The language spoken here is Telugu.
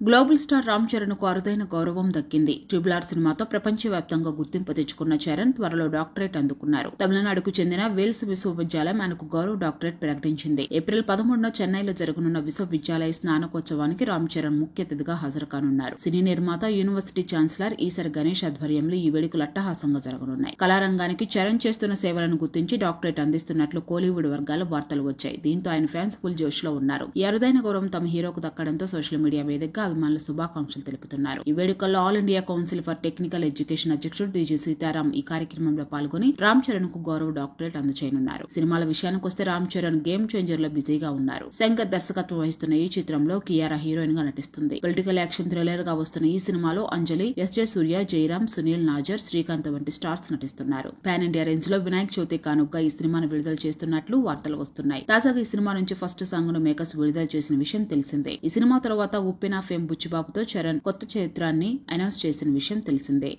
గ్లోబల్ స్టార్ రామ్ చరణ్ కు అరుదైన గౌరవం దక్కింది. RRR సినిమాతో ప్రపంచవ్యాప్తంగా గుర్తింపు తెచ్చుకున్న చరణ్ త్వరలో డాక్టరేట్ అందుకున్నారు. తమిళనాడుకు చెందిన వేల్స్ విశ్వవిద్యాలయం ఆయనకు గౌరవ డాక్టరేట్ ప్రకటించింది. ఏప్రిల్ 13న చెన్నైలో జరగనున్న విశ్వవిద్యాలయ స్నానకోత్సవానికి రామ్ చరణ్ ముఖ్య అతిథిగా హాజరుకానున్నారు. సినీ నిర్మాత, యూనివర్సిటీ ఛాన్సలర్ ఈసర్ గణేష్ ఆధ్వర్యంలో ఈ వేడుకలు అట్టహాసంగా జరగనున్నాయి. కళారంగానికి చరణ్ చేస్తున్న సేవలను గుర్తించి డాక్టరేట్ అందిస్తున్నట్లు కోలీవుడ్ వర్గాల వార్తలు వచ్చాయి. దీంతో ఆయన ఫ్యాన్స్ ఫుల్ జోష్ లో ఉన్నారు. ఈ అరుదైన గౌరవం తమ హీరోకు దక్కడంతో సోషల్ మీడియా వేదికగా అభిమానులు శుభాకాంక్షలు తెలుపుతున్నారు. ఈ వేడుకల్లో all India council for technical education అధ్యక్షుడు డీజీ సీతారాం ఈ కార్యక్రమంలో పాల్గొని రామ్ చరణ్ కు గౌరవ డాక్టరేట్ అందజేయనున్నారు. సినిమాల విషయానికొస్తే రామ్ చరణ్ గేమ్ చేంజర్ లో బిజీగా ఉన్నారు. శంకర్ దర్శకత్వం వహిస్తున్న ఈ చిత్రంలో కియారా హీరోయిన్ గా నటిస్తుంది. పొలిటికల్ యాక్షన్ థ్రిల్లర్ గా వస్తున్న ఈ సినిమాలో అంజలి, ఎస్జే సూర్య, జయరాం, సునీల్ నాజర్, శ్రీకాంత్ వంటి స్టార్స్ నటిస్తున్నారు. పాన్ ఇండియా రేంజ్ లో వినాయక్ చవితి కానుకగా ఈ సినిమాను విడుదల చేస్తున్నట్లు వార్తలు వస్తున్నాయి. తాజాగా ఈ సినిమా నుంచి ఫస్ట్ సాంగ్ ను మేకర్స్ విడుదల చేసిన విషయం తెలిసిందే. ఈ సినిమా తర్వాత ఉప్పెన ఫేమ్ బుచ్చిబాబుతో చరణ్ కొత్త చిత్రాన్ని అనౌన్స్ చేసిన విషయం తెలిసిందే.